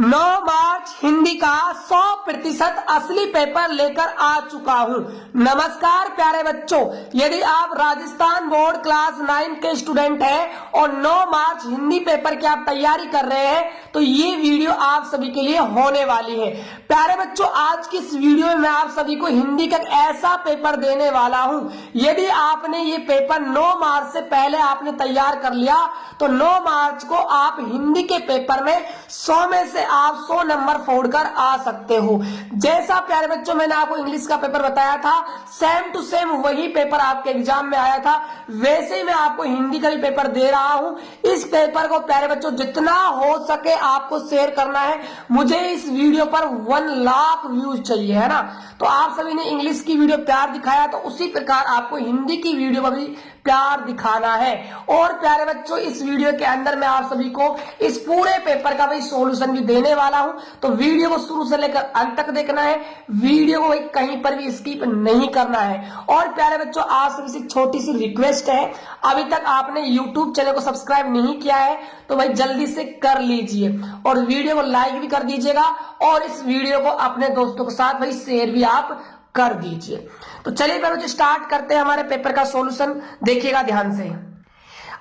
9 मार्च हिंदी का 100% असली पेपर लेकर आ चुका हूं। नमस्कार प्यारे बच्चों, यदि आप राजस्थान बोर्ड क्लास 9 के स्टूडेंट हैं और 9 मार्च हिंदी पेपर की आप तैयारी कर रहे हैं तो ये वीडियो आप सभी के लिए होने वाली है। प्यारे बच्चों, आज की इस वीडियो में मैं आप सभी को हिंदी का ऐसा पेपर देने वाला हूं, यदि आपने ये पेपर 9 मार्च से पहले आपने तैयार कर लिया तो 9 मार्च को आप हिंदी के पेपर में 100 में से आप 100 नंबर फोड़कर आ सकते हो। जैसा प्यारे बच्चों मैंने आपको इंग्लिश का पेपर बताया था, सेम टू सेम वही पेपर आपके एग्जाम में आया था, वैसे ही मैं आपको हिंदी का भी पेपर दे रहा हूं। इस पेपर को प्यारे बच्चों जितना हो सके आपको शेयर करना है। मुझे इस वीडियो पर 1 लाख व्यूज चाहिए, है ना। तो आप सभी ने इंग्लिश की वीडियो प्यार दिखाया, तो उसी प्रकार आपको हिंदी की वीडियो पर भी प्यार दिखाना है। और प्यारे बच्चों, इस वीडियो के अंदर मैं आप सभी को इस पूरे पेपर का भी सॉल्यूशन भी देने वाला हूं, तो वीडियो को शुरू से लेकर अंत तक देखना है। वीडियो को कहीं पर भी स्किप नहीं करना है। और प्यारे बच्चों, आप सभी से छोटी सी रिक्वेस्ट है, अभी तक आपने यूट्यूब चैनल को सब्सक्राइब नहीं किया है तो भाई जल्दी से कर लीजिए और वीडियो को लाइक भी कर दीजिएगा और इस वीडियो को अपने दोस्तों के साथ भाई शेयर भी आप कर दीजिए। तो चलिए बच्चों स्टार्ट करते हैं हमारे पेपर का सॉल्यूशन। देखिएगा ध्यान से,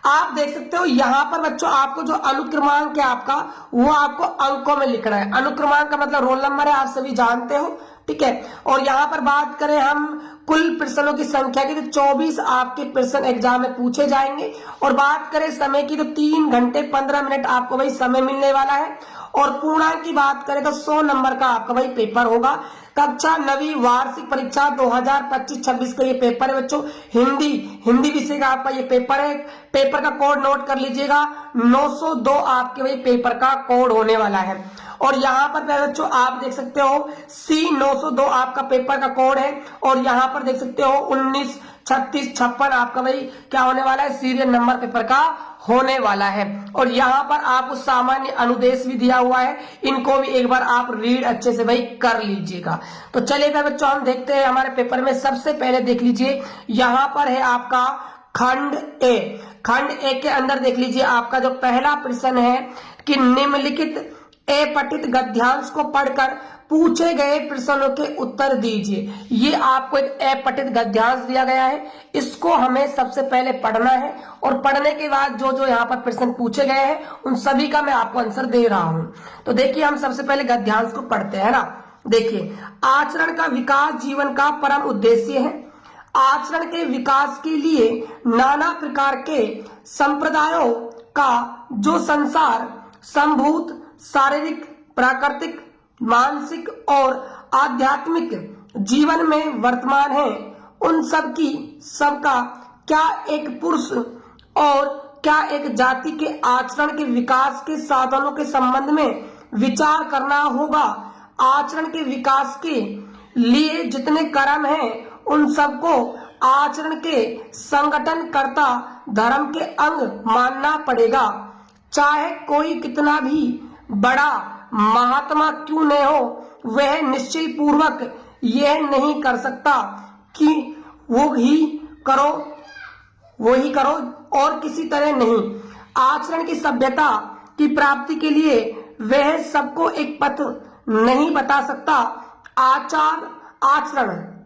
आप देख सकते हो यहाँ पर बच्चों आपको जो अनुक्रमांक है आपका, वो आपको अंकों में लिखना है। अनुक्रमांक का मतलब रोल नंबर है, आप सभी जानते हो, ठीक है। और यहाँ पर बात करें हम कुल प्रश्नों की संख्या की तो 24 आपके प्रश्न एग्जाम में पूछे जाएंगे। और बात करें समय की तो 3 घंटे 15 मिनट आपको भाई समय मिलने वाला है। और पूर्णांक की बात करें तो 100 नंबर का आपका भाई पेपर होगा। कक्षा 9वीं वार्षिक परीक्षा 2025-26 का ये पेपर है बच्चों। हिंदी विषय का आपका ये पेपर है। पेपर का कोड नोट कर लीजिएगा, 902 आपके भाई पेपर का कोड होने वाला है। और यहाँ पर बच्चों आप देख सकते हो C902 आपका पेपर का कोड है। और यहाँ पर देख सकते हो 19, 36, 56 आपका भाई क्या होने वाला है, सीरियल नंबर पेपर का होने वाला है। और यहाँ पर आपको सामान्य अनुदेश भी दिया हुआ है, इनको भी एक बार आप रीड अच्छे से भाई कर लीजिएगा। तो चलिए बच्चों हम देखते हैं हमारे पेपर में। सबसे पहले देख लीजिए, यहाँ पर है आपका खंड ए। खंड ए के अंदर देख लीजिए आपका जो पहला प्रश्न है कि निम्नलिखित पठित गद्यांश को पढ़कर पूछे गए प्रश्नों के उत्तर दीजिए। ये आपको एक पठित गद्यांश दिया गया है, इसको हमें सबसे पहले पढ़ना है और पढ़ने के बाद जो जो यहाँ पर प्रश्न पूछे गए हैं उन सभी का मैं आपको आंसर दे रहा हूं। तो देखिए हम सबसे पहले गद्यांश को पढ़ते हैं ना। देखिए, आचरण का विकास जीवन का परम उद्देश्य है। आचरण के विकास के लिए नाना प्रकार के संप्रदायों का जो संसार संभूत शारीरिक, प्राकृतिक, मानसिक और आध्यात्मिक जीवन में वर्तमान है, उन सबका क्या एक पुरुष और क्या एक जाति के आचरण के विकास के साधनों के संबंध में विचार करना होगा। आचरण के विकास के लिए जितने कर्म हैं उन सबको आचरण के संगठनकर्ता धर्म के अंग मानना पड़ेगा। चाहे कोई कितना भी बड़ा महात्मा क्यों न हो, वह निश्चय पूर्वक यह नहीं कर सकता कि वो ही करो और किसी तरह नहीं। आचरण की सभ्यता की प्राप्ति के लिए वह सबको एक पथ नहीं बता सकता।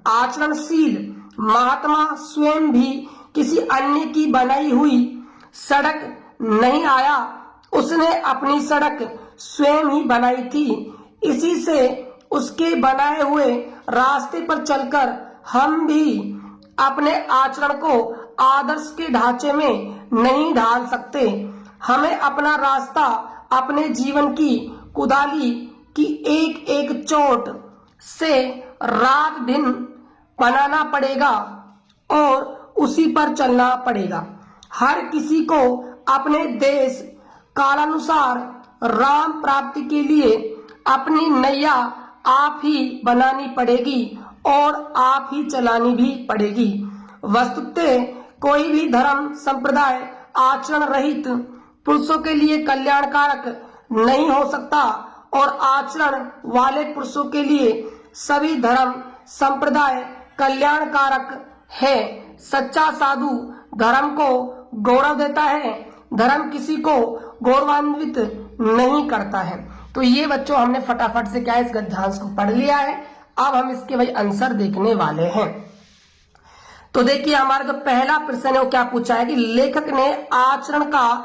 आचरणशील महात्मा स्वयं भी किसी अन्य की बनाई हुई सड़क नहीं आया, उसने अपनी सड़क स्वयं ही बनाई थी। इसी से उसके बनाए हुए रास्ते पर चलकर हम भी अपने आचरण को आदर्श के ढांचे में नहीं ढाल सकते। हमें अपना रास्ता अपने जीवन की कुदाली की एक एक चोट से रात दिन बनाना पड़ेगा और उसी पर चलना पड़ेगा। हर किसी को अपने देश कालानुसार राम प्राप्ति के लिए अपनी नैया आप ही बनानी पड़ेगी और आप ही चलानी भी पड़ेगी। वस्तुतः कोई भी धर्म संप्रदाय आचरण रहित पुरुषों के लिए कल्याणकारक नहीं हो सकता और आचरण वाले पुरुषों के लिए सभी धर्म संप्रदाय कल्याणकारक है। सच्चा साधु धर्म को गौरव देता है, धर्म किसी को गौरवान्वित नहीं करता है। तो ये बच्चों हमने फटाफट से क्या है, इस गद्यांश को पढ़ लिया है। अब हम इसके भाई आंसर देखने वाले हैं। तो देखिए हमारा जो पहला प्रश्न है वो क्या पूछा है कि लेखक ने आचरण का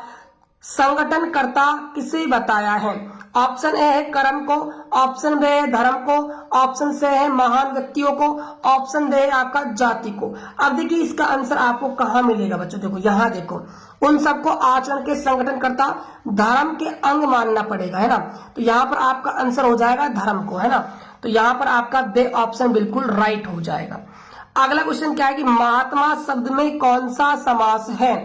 संगठनकर्ता किसे बताया है। ऑप्शन ए है कर्म को, ऑप्शन बी है धर्म को, ऑप्शन सी है महान व्यक्तियों को, ऑप्शन डी है आपका जाति को। अब देखिए इसका आंसर आपको कहाँ मिलेगा बच्चों, देखो यहाँ देखो, उन सबको आचरण के संगठनकर्ता धर्म के अंग मानना पड़ेगा, है ना। तो यहाँ पर आपका आंसर हो जाएगा धर्म को, है ना। तो यहाँ पर आपका बे ऑप्शन बिल्कुल राइट हो जाएगा। अगला क्वेश्चन क्या है कि महात्मा शब्द में कौन सा समास है।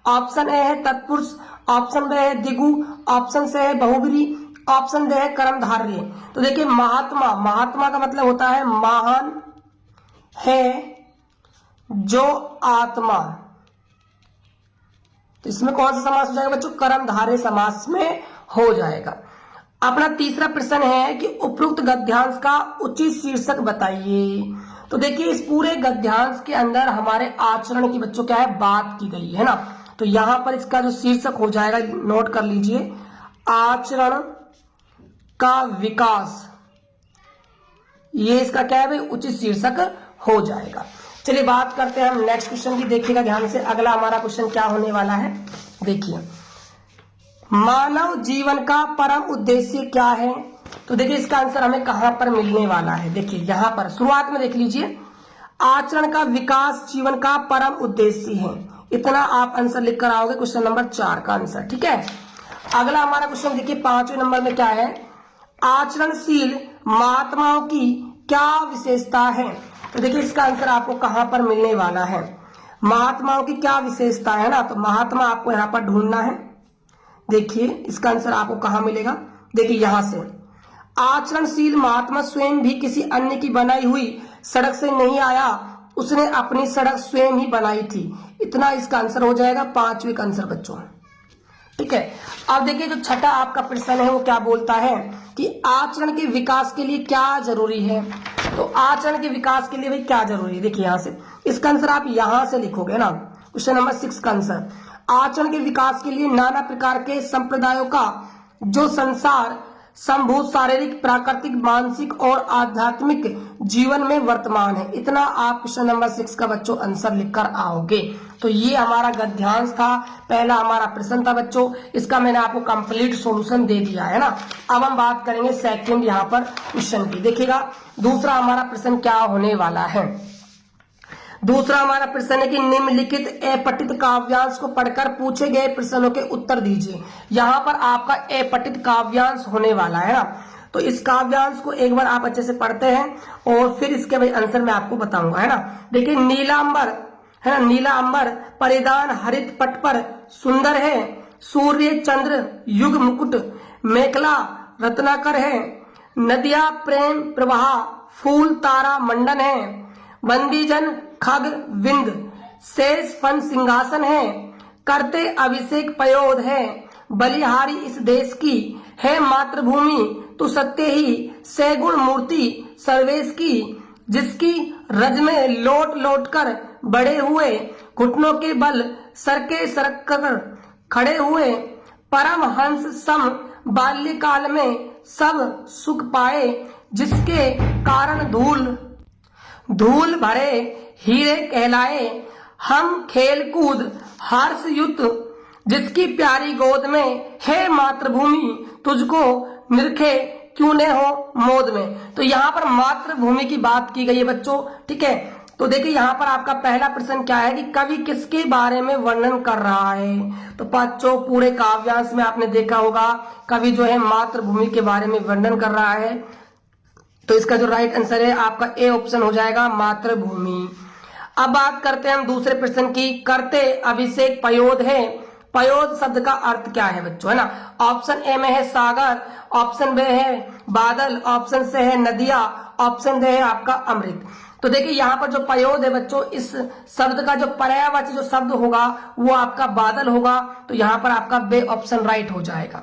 ऑप्शन ए है तत्पुरुष, ऑप्शन बी है द्विगु, ऑप्शन सी है बहुब्रीहि, ऑप्शन डी है कर्मधारय। तो देखिए महात्मा, महात्मा का मतलब होता है महान है जो आत्मा। तो इसमें कौन सा समास हो जाएगा बच्चों, कर्मधारय समास में हो जाएगा। अपना तीसरा प्रश्न है कि उपरोक्त गद्यांश का उचित शीर्षक बताइए। तो देखिए इस पूरे गद्यांश के अंदर हमारे आचरण की बच्चों क्या है बात की गई है ना। तो यहां पर इसका जो शीर्षक हो जाएगा नोट कर लीजिए, आचरण का विकास। ये इसका क्या है भाई उचित शीर्षक हो जाएगा। चलिए बात करते हैं हम नेक्स्ट क्वेश्चन की, देखिएगा ध्यान से। अगला हमारा क्वेश्चन क्या होने वाला है, देखिए मानव जीवन का परम उद्देश्य क्या है। तो देखिए इसका आंसर हमें कहां पर मिलने वाला है। देखिए यहां पर शुरुआत में देख लीजिए, आचरण का विकास जीवन का परम उद्देश्य है। इतना आप आंसर लिख कर आओगे क्वेश्चन नंबर 4 का आंसर, ठीक है। अगला हमारा क्वेश्चन देखिए 5वें नंबर में क्या है, आचरणशील महात्माओं की क्या विशेषता है। तो देखिए इसका आंसर आपको कहां पर मिलने वाला है, महात्माओं की क्या विशेषता है ना। तो महात्मा आपको यहां पर ढूंढना है। देखिए इसका आंसर आपको कहां मिलेगा, देखिए यहां से, आचरणशील महात्मा स्वयं भी किसी अन्य की बनाई हुई सड़क से नहीं आया, उसने अपनी सड़क स्वयं ही बनाई थी। इतना इसका आंसर हो जाएगा 5वें का आंसर बच्चों, ठीक है। अब देखिए जो छठा आपका प्रश्न है वो क्या बोलता है कि आचरण के विकास के लिए क्या जरूरी है। तो आचरण के विकास के लिए भाई क्या जरूरी है, देखिए यहां से इसका आंसर आप यहां से लिखोगे ना, क्वेश्चन नंबर 6 का आंसर, आचरण के विकास के लिए नाना प्रकार के संप्रदायों का जो संसार संभूत शारीरिक प्राकृतिक मानसिक और आध्यात्मिक जीवन में वर्तमान है। इतना आप क्वेश्चन नंबर 6 का बच्चों आंसर लिखकर आओगे। तो ये हमारा गद्यांश था, पहला हमारा प्रश्न था बच्चों, इसका मैंने आपको कंप्लीट सॉल्यूशन दे दिया है ना। अब हम बात करेंगे सेकंड यहाँ पर क्वेश्चन की। देखिएगा दूसरा हमारा प्रश्न क्या होने वाला है। दूसरा हमारा प्रश्न है कि निम्नलिखित अपठित काव्यांश को पढ़कर पूछे गए प्रश्नों के उत्तर दीजिए। यहाँ पर आपका अपठित काव्यांश होने वाला है ना। तो इस काव्यांश को एक बार आप अच्छे से पढ़ते हैं और फिर इसके भाई आंसर मैं आपको बताऊंगा, है ना। देखिए नीलांबर है ना, नीला अंबर परिधान हरित पट पर सुंदर है, सूर्य चंद्र युग मुकुट मेखला रत्नाकर है, नदियां प्रेम प्रवाह फूल तारा मंडन है, बंदीजन खग विंद शेष फन सिंहासन है, करते अभिषेक पयोध है, बलिहारी इस देश की है मातृभूमि तू सत्य ही सैगुण मूर्ति सर्वेश की, जिसकी रज में लोट लोट कर बड़े हुए घुटनों के बल सरके सरक कर खड़े हुए, परम हंस सम बाल्यकाल में सब सुख पाए, जिसके कारण धूल धूल भरे हीरे कहलाए, हम खेल कूद हर्ष युक्त जिसकी प्यारी गोद में है मातृभूमि तुझको निरखे क्यों न हो मोद में। तो यहाँ पर मातृभूमि की बात की गई है बच्चों, ठीक है। तो देखिए यहाँ पर आपका पहला प्रश्न क्या है कि कवि किसके बारे में वर्णन कर रहा है। तो बच्चों पूरे काव्यांश में आपने देखा होगा कवि जो है मातृभूमि के बारे में वर्णन कर रहा है। तो इसका जो राइट आंसर है आपका ए ऑप्शन हो जाएगा मातृभूमि। अब बात करते हैं हम दूसरे प्रश्न की, करते अभिषेक पयोध है। पयोध शब्द का अर्थ क्या है बच्चों, है ना। ऑप्शन ए में है सागर, ऑप्शन बी है बादल, ऑप्शन से है नदिया, ऑप्शन डी है आपका अमृत। तो देखिए यहाँ पर जो पयोध है बच्चों, इस शब्द का जो पर्यायवाची जो शब्द होगा वो आपका बादल होगा। तो यहाँ पर आपका बे ऑप्शन राइट हो जाएगा।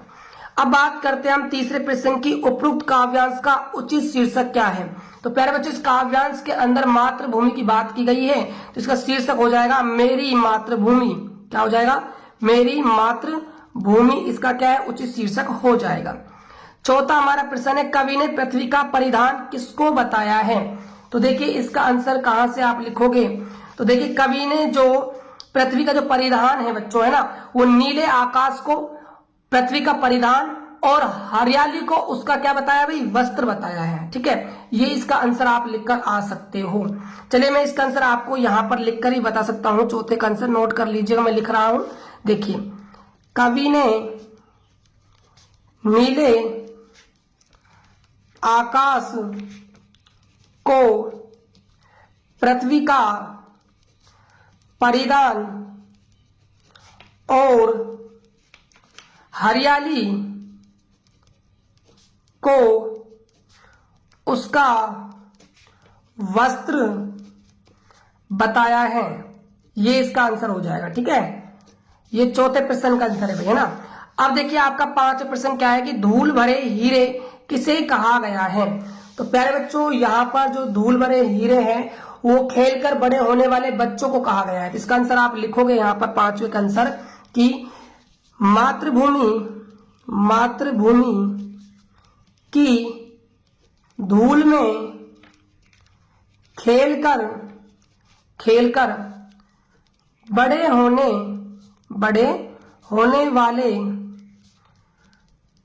अब बात करते हैं हम तीसरे प्रश्न की, उपरोक्त काव्यांश का उचित शीर्षक क्या है। तो प्यारे बच्चों इस काव्यांश के अंदर मातृभूमि की बात की गई है, तो इसका शीर्षक हो जाएगा मेरी मातृभूमि। क्या हो जाएगा, मेरी मातृभूमि, इसका क्या है उचित शीर्षक हो जाएगा। चौथा हमारा प्रश्न है, कवि ने पृथ्वी का परिधान किसको बताया है? तो देखिए इसका आंसर कहां से आप लिखोगे? तो देखिए कवि ने जो पृथ्वी का जो परिधान है बच्चों, है ना, वो नीले आकाश को पृथ्वी का परिधान और हरियाली को उसका क्या बताया भाई? वस्त्र बताया है। ठीक है, ये इसका आंसर आप लिखकर आ सकते हो। चलिए मैं इसका आंसर आपको यहां पर लिखकर ही बता सकता हूं। चौथे का आंसर नोट कर लीजिएगा, मैं लिख रहा हूं। देखिए, कवि ने नीले आकाश को पृथ्वी का परिधान और हरियाली को उसका वस्त्र बताया है। ये इसका आंसर हो जाएगा। ठीक है, ये चौथे प्रश्न का आंसर है भैया ना। अब देखिए आपका पांचवा प्रश्न क्या है कि धूल भरे हीरे किसे कहा गया है? तो प्यारे बच्चों, यहाँ पर जो धूल भरे हीरे हैं वो खेलकर बड़े होने वाले बच्चों को कहा गया है। इसका आंसर आप लिखोगे यहाँ पर पांचवे का आंसर कि मातृभूमि की धूल में खेलकर बड़े होने वाले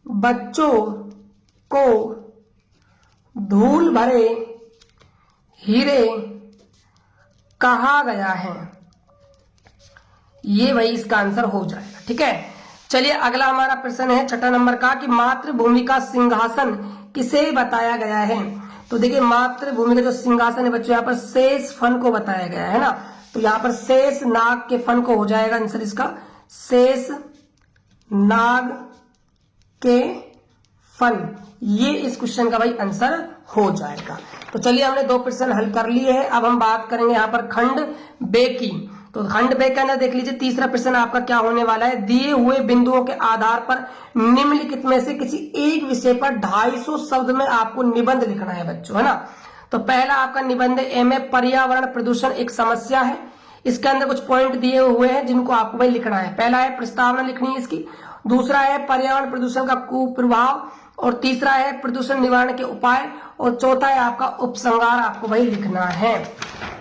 बच्चों को धूल भरे हीरे कहा गया है। ये वही इसका आंसर हो जाएगा। ठीक है, चलिए अगला हमारा प्रश्न है छठा नंबर का कि मातृभूमि का सिंहासन किसे बताया गया है? तो देखिए मातृभूमि का जो सिंहासन है बच्चों, यहाँ पर शेष फन को बताया गया है ना। तो यहाँ पर शेष नाग के फन को हो जाएगा आंसर इसका, शेष नाग के फन। ये इस क्वेश्चन का भाई आंसर हो जाएगा। तो चलिए हमने दो प्रश्न हल कर लिए हैं। अब हम बात करेंगे यहाँ पर खंड बे की। तो खंड बे के अंदर देख लीजिए तीसरा प्रश्न आपका क्या होने वाला है, दिए हुए बिंदुओं के आधार पर निम्नलिखित में से किसी एक विषय पर 250 शब्द में आपको निबंध लिखना है बच्चों, है ना। तो पहला आपका निबंध ए में पर्यावरण प्रदूषण एक समस्या है। इसके अंदर कुछ पॉइंट दिए हुए हैं जिनको आपको भाई लिखना है। पहला है प्रस्तावना लिखनी है इसकी, दूसरा है पर्यावरण प्रदूषण का कुप्रभाव, और तीसरा है प्रदूषण निवारण के उपाय, और चौथा है आपका उपसंहार आपको भाई लिखना है।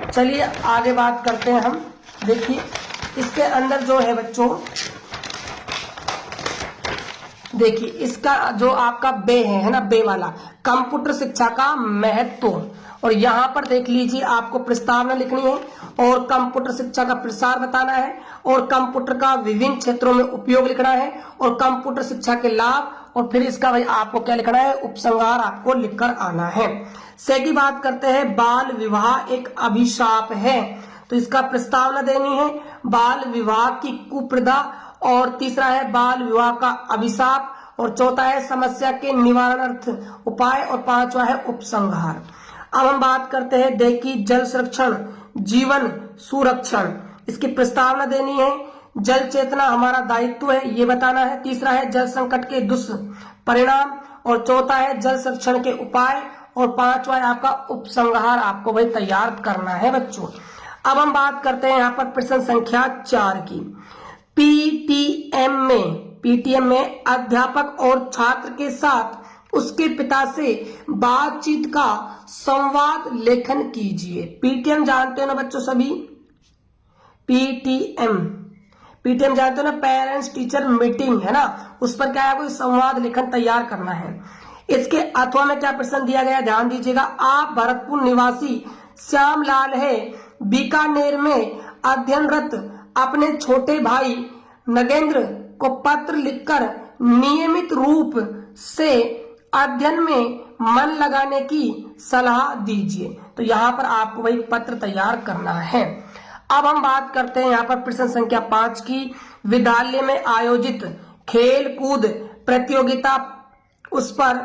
चलिए आगे बात करते हैं हम। देखिए इसके अंदर जो है बच्चों, देखिए इसका जो आपका बे है ना, बे वाला कंप्यूटर शिक्षा का महत्व, और यहाँ पर देख लीजिए आपको प्रस्तावना लिखनी है और कंप्यूटर शिक्षा का प्रसार बताना है, और कंप्यूटर का विभिन्न क्षेत्रों में उपयोग लिखना है, और कंप्यूटर शिक्षा के लाभ, और फिर इसका भाई आपको क्या लिखना है, उपसंहार आपको लिखकर आना है। सेकंड बात करते हैं, बाल विवाह एक अभिशाप है। तो इसका प्रस्तावना देनी है, बाल विवाह की कुप्रथा, और तीसरा है बाल विवाह का अभिशाप, और चौथा है समस्या के निवारणार्थ उपाय, और पांचवा है उपसंहार। अब हम बात करते हैं देखिए जल संरक्षण जीवन सुरक्षण। इसकी प्रस्तावना देनी है, जल चेतना हमारा दायित्व है ये बताना है, तीसरा है जल संकट के दुष्परिणाम, और चौथा है जल संरक्षण के उपाय, और पांचवा है आपका उपसंहार आपको भाई तैयार करना है बच्चों। अब हम बात करते हैं यहाँ पर प्रश्न संख्या 4 की। पीटीएम में अध्यापक और छात्र के साथ उसके पिता से बातचीत का संवाद लेखन कीजिए। पीटीएम जानते हो ना बच्चों सभी, पीटीएम जानते हो ना, पेरेंट्स टीचर मीटिंग, है ना। उस पर क्या है, कोई संवाद लेखन तैयार करना है। इसके अथवा में क्या प्रश्न दिया गया, ध्यान दीजिएगा। आप भरतपुर निवासी श्यामलाल है, बीकानेर में अध्ययनरत अपने छोटे भाई नगेंद्र को पत्र लिखकर नियमित रूप से अध्ययन में मन लगाने की सलाह दीजिए। तो यहाँ पर आपको वही पत्र तैयार करना है। अब हम बात करते हैं यहाँ पर प्रश्न संख्या 5 की। विद्यालय में आयोजित खेल कूद प्रतियोगिता, उस पर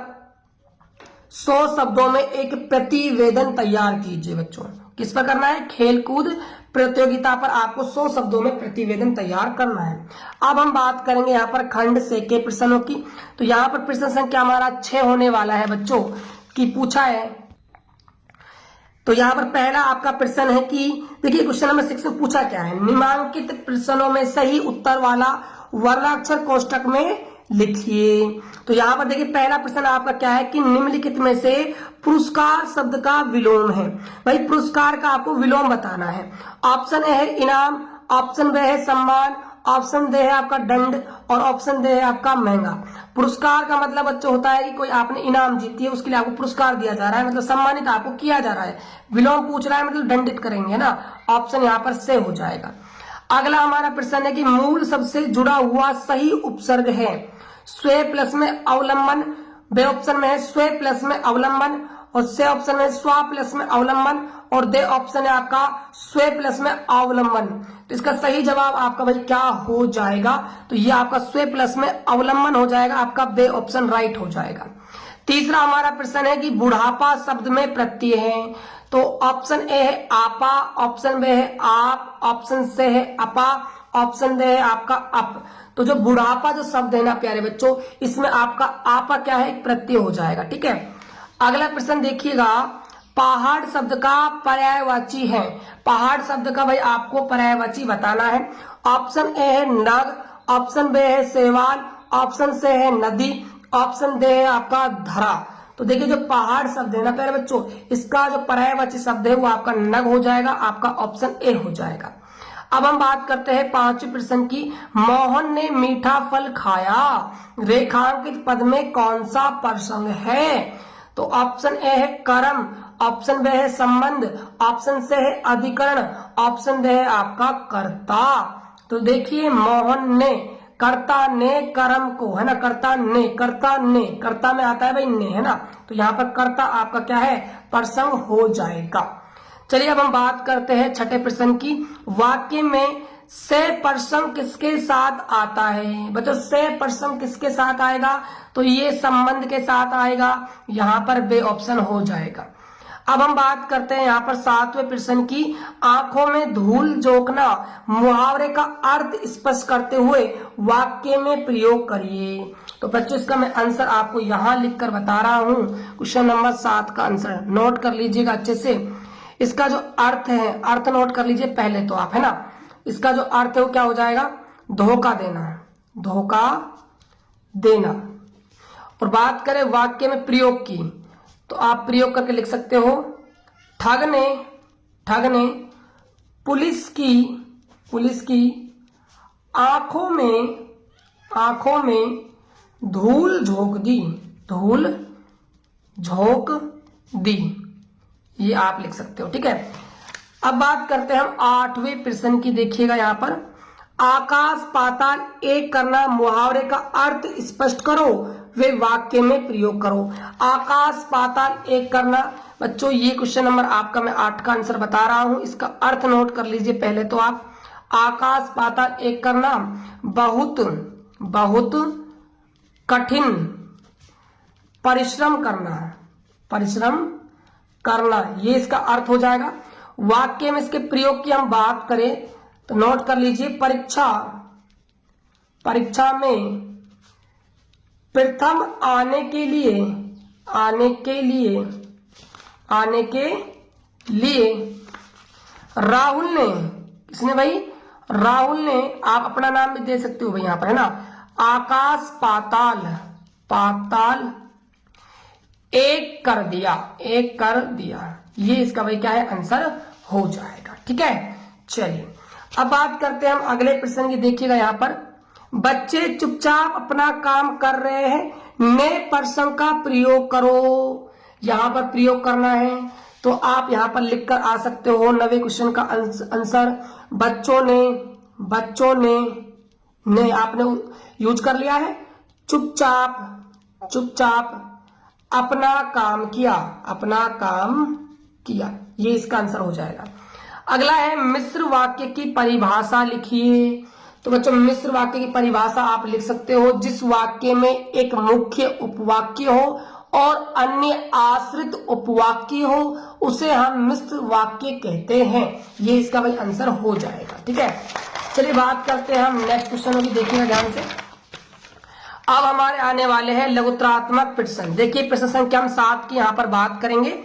100 शब्दों में एक प्रतिवेदन तैयार कीजिए बच्चों। किस पर करना है, खेल कूद प्रतियोगिता पर आपको 100 शब्दों में प्रतिवेदन तैयार करना है। अब हम बात करेंगे यहाँ पर खंड से के प्रश्नों की। तो यहाँ पर प्रश्न संख्या हमारा 6 होने वाला है बच्चों की पूछा है। तो यहाँ पर पहला आपका प्रश्न है कि देखिए क्वेश्चन नंबर 6 में पूछा क्या है, निम्नांकित प्रश्नों में सही उत्तर वाला वर्णाक्षर कोष्टक में लिखिए। तो यहाँ पर देखिए पहला प्रश्न आपका क्या है कि निम्नलिखित में से पुरस्कार शब्द का विलोम है। भाई पुरस्कार का आपको विलोम बताना है। ऑप्शन ए है इनाम, ऑप्शन बी है सम्मान, ऑप्शन डी है आपका दंड और ऑप्शन डी है आपका महंगा। पुरस्कार का मतलब बच्चों होता है कि कोई आपने इनाम जीती है, उसके लिए आपको पुरस्कार दिया जा रहा है, मतलब सम्मानित आपको किया जा रहा है। विलोम पूछ रहा है मतलब दंडित करेंगे ना, ऑप्शन यहाँ पर से हो जाएगा। अगला हमारा प्रश्न है कि मूल शब्द से जुड़ा हुआ सही उपसर्ग है। स्वे प्लस में अवलंबन, बे ऑप्शन में है स्वे प्लस में अवलंबन और से ऑप्शन में स्वा प्लस में अवलंबन और दे ऑप्शन है आपका स्वे प्लस में अवलंबन। तो इसका सही जवाब आपका भाई क्या हो जाएगा, तो ये आपका स्वे प्लस में अवलंबन हो जाएगा, आपका बे ऑप्शन राइट हो जाएगा। तीसरा हमारा प्रश्न है कि बुढ़ापा शब्द में प्रत्यय है। तो ऑप्शन ए है आपा, ऑप्शन बी है आप, ऑप्शन से है अपा, ऑप्शन दे है आपका अप। तो जो बुढ़ापा जो शब्द है ना प्यारे बच्चों, इसमें आपका आपा क्या है, प्रत्यय हो जाएगा। ठीक है, अगला प्रश्न देखिएगा, पहाड़ शब्द का पर्यायवाची है। पहाड़ शब्द का भाई आपको पर्यायवाची बताना है। ऑप्शन ए है नग, ऑप्शन बी है शैवाल, ऑप्शन से है नदी, ऑप्शन दे है आपका धरा। तो देखिए जो पहाड़ शब्द है ना प्यारे बच्चों, इसका जो पर्यायवाची शब्द है वो आपका नग हो जाएगा, आपका ऑप्शन ए हो जाएगा। अब हम बात करते हैं पांचवें प्रश्न की। मोहन ने मीठा फल खाया, रेखांकित पद में कौन सा प्रसंग है। तो ऑप्शन ए है कर्म, ऑप्शन बी है संबंध, ऑप्शन से है अधिकरण, ऑप्शन डी है आपका कर्ता। तो देखिए मोहन ने, कर्ता ने कर्म को, है ना, कर्ता ने, कर्ता ने, कर्ता में आता है भाई ने, है ना, तो यहाँ पर कर्ता आपका क्या है, प्रसंग हो जाएगा। चलिए अब हम बात करते हैं छठे प्रश्न की। वाक्य में से प्रसंग किसके साथ आता है। बच्चों से प्रसंग किसके साथ आएगा, तो ये संबंध के साथ आएगा, यहाँ पर बे ऑप्शन हो जाएगा। अब हम बात करते हैं यहाँ पर सातवें प्रश्न की। आंखों में धूल झोंकना मुहावरे का अर्थ स्पष्ट करते हुए वाक्य में प्रयोग करिए। तो बच्चों इसका मैं आंसर आपको यहाँ लिखकर बता रहा हूँ। क्वेश्चन नंबर 7 का आंसर नोट कर लीजिएगा अच्छे से। इसका जो अर्थ है, अर्थ नोट कर लीजिए पहले तो आप, है ना। इसका जो अर्थ है वो क्या हो जाएगा, धोखा देना, धोखा देना। और बात करें वाक्य में प्रयोग की, तो आप प्रयोग करके लिख सकते हो, ठग ने पुलिस की आंखों में धूल झोंक दी, ये आप लिख सकते हो। ठीक है, अब बात करते हैं हम आठवें प्रश्न की। देखिएगा यहाँ पर, आकाश पाताल एक करना मुहावरे का अर्थ स्पष्ट करो वे वाक्य में प्रयोग करो। आकाश पाताल एक करना, बच्चों ये क्वेश्चन नंबर आपका मैं 8 का आंसर बता रहा हूं। इसका अर्थ नोट कर लीजिए पहले तो आप। आकाश पाताल एक करना बहुत कठिन परिश्रम करना, ये इसका अर्थ हो जाएगा। वाक्य में इसके प्रयोग की हम बात करें तो नोट कर लीजिए, परीक्षा में प्रथम आने के लिए राहुल ने, किसने भाई, राहुल ने, आप अपना नाम भी दे सकते हो भाई यहाँ पर, है ना, आकाश पाताल एक कर दिया, ये इसका भाई क्या है, आंसर हो जाएगा। ठीक है, चलिए अब बात करते हैं हम अगले प्रश्न की। देखिएगा यहाँ पर, बच्चे चुपचाप अपना काम कर रहे हैं, नए प्रसंग का प्रयोग करो। यहाँ पर प्रयोग करना है तो आप यहाँ पर लिखकर आ सकते हो 9वें क्वेश्चन का आंसर। बच्चों ने आपने यूज कर लिया है, चुपचाप अपना काम किया, ये इसका आंसर हो जाएगा। अगला है मिश्र वाक्य की परिभाषा लिखिए। तो बच्चों मिश्र वाक्य की परिभाषा आप लिख सकते हो, जिस वाक्य में एक मुख्य उपवाक्य हो और अन्य आश्रित उपवाक्य हो उसे हम मिश्र वाक्य कहते हैं, ये इसका भाई आंसर हो जाएगा। ठीक है, चलिए बात करते हैं हम नेक्स्ट क्वेश्चन की। देखिएगा ध्यान से, अब हमारे आने वाले हैं लघुत्रात्मक प्रश्न। देखिए प्रश्न संख्या हम 7 की यहाँ पर बात करेंगे।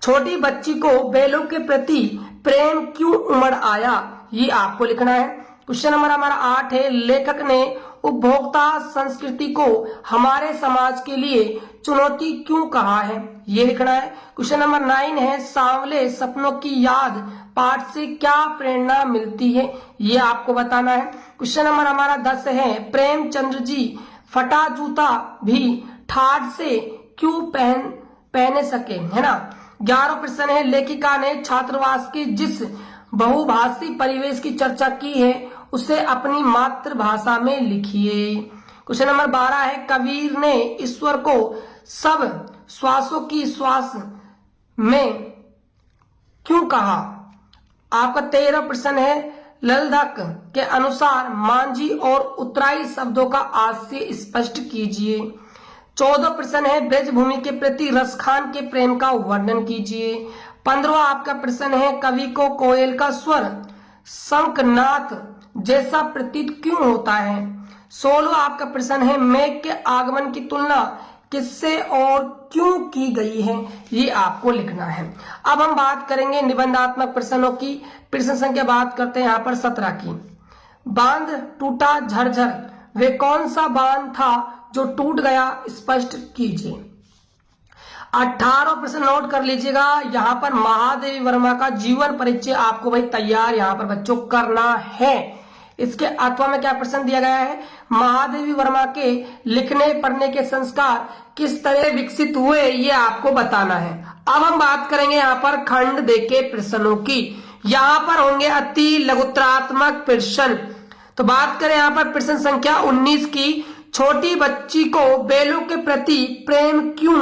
छोटी बच्ची को बैलों के प्रति प्रेम क्यों उमड़ आया, ये आपको लिखना है। क्वेश्चन नंबर हमारा 8 है, लेखक ने उपभोक्ता संस्कृति को हमारे समाज के लिए चुनौती क्यों कहा है, ये लिखना है। क्वेश्चन नंबर 9 है सांवले सपनों की याद पाठ से क्या प्रेरणा मिलती है, ये आपको बताना है। क्वेश्चन नंबर हमारा 10 है प्रेमचंद्र जी फटा जूता भी ठाठ से क्यों पहने सके, है ना। 11 प्रश्न है लेखिका ने छात्रावास के जिस बहुभाषी परिवेश की चर्चा की है उसे अपनी मातृभाषा में लिखिए। क्वेश्चन नंबर 12 है कबीर ने ईश्वर को सब श्वासों की श्वास में क्यों कहा। आपका 13 प्रश्न है ललधक के अनुसार मांझी और उत्तराई शब्दों का आज से स्पष्ट कीजिए। 14 प्रश्न है ब्रजभूमि के प्रति रसखान के प्रेम का वर्णन कीजिए। 15वां आपका प्रश्न है कवि को कोयल का स्वर शंखनाद जैसा प्रतीत क्यों होता है। 16वां आपका प्रश्न है मेघ के आगमन की तुलना किससे और क्यों की गई है, ये आपको लिखना है। अब हम बात करेंगे निबंधात्मक प्रश्नों की। प्रश्न संख्या बात करते हैं यहाँ पर 17 की। बांध टूटा झरझर वे कौन सा बांध था जो टूट गया, स्पष्ट कीजिए। 18 प्रश्न नोट कर लीजिएगा। यहाँ पर महादेवी वर्मा का जीवन परिचय आपको भाई तैयार यहाँ पर बच्चों करना है। इसके अथवा में क्या प्रश्न दिया गया है, महादेवी वर्मा के लिखने पढ़ने के संस्कार किस तरह विकसित हुए, ये आपको बताना है। अब हम बात करेंगे यहाँ पर खंड दे के प्रश्नों की। यहाँ पर होंगे अति लघुत्रात्मक प्रश्न। तो बात करें यहाँ पर प्रश्न संख्या 19 की। छोटी बच्ची को बैलों के प्रति प्रेम क्यों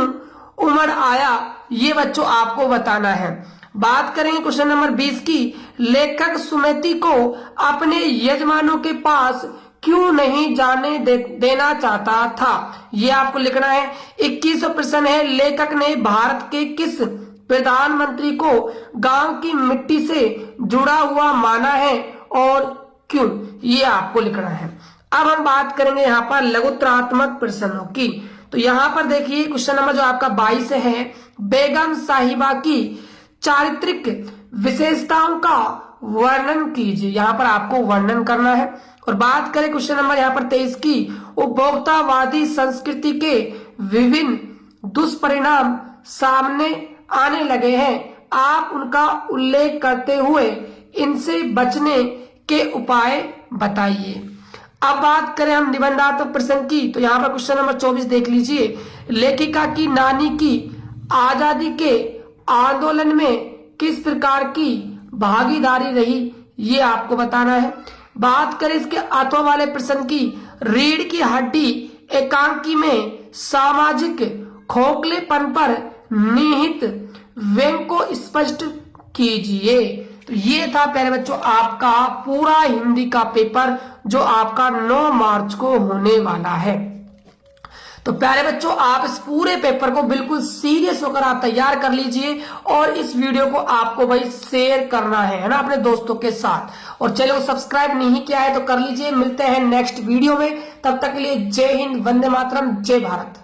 उमड़ आया, ये बच्चों आपको बताना है। बात करेंगे क्वेश्चन नंबर 20 की। लेखक सुमति को अपने यजमानों के पास क्यों नहीं जाने देना चाहता था, ये आपको लिखना है। 21वां प्रश्न है लेखक ने भारत के किस प्रधानमंत्री को गांव की मिट्टी से जुड़ा हुआ माना है और क्यों, ये आपको लिखना है। अब हम बात करेंगे यहाँ पर लघुत्रात्मक प्रश्नों की। तो यहाँ पर देखिए क्वेश्चन नंबर जो आपका 22 है बेगम साहिबा की चारित्रिक विशेषताओं का वर्णन कीजिए। यहाँ पर आपको वर्णन करना है। और बात करें क्वेश्चन नंबर यहाँ पर 23 की। उपभोक्तावादी संस्कृति के विभिन्न दुष्परिणाम सामने आने लगे हैं, आप उनका उल्लेख करते हुए इनसे बचने के उपाय बताइए। अब बात करें हम निबंधात्मक प्रश्न की। तो यहाँ पर क्वेश्चन नंबर 24 देख लीजिए। लेखिका की नानी की आजादी के आंदोलन में किस प्रकार की भागीदारी रही, ये आपको बताना है। बात करें इसके अथवा वाले प्रश्न की। रीढ़ की हड्डी एकांकी में सामाजिक खोखलेपन पर निहित व्यंग को स्पष्ट कीजिए। तो ये था प्यारे बच्चों आपका पूरा हिंदी का पेपर जो आपका 9 मार्च को होने वाला है। तो प्यारे बच्चों आप इस पूरे पेपर को बिल्कुल सीरियस होकर आप तैयार कर लीजिए और इस वीडियो को आपको भाई शेयर करना है ना अपने दोस्तों के साथ। और चलो सब्सक्राइब नहीं किया है तो कर लीजिए। मिलते हैं नेक्स्ट वीडियो में, तब तक के लिए जय हिंद, वंदे मातरम, जय भारत।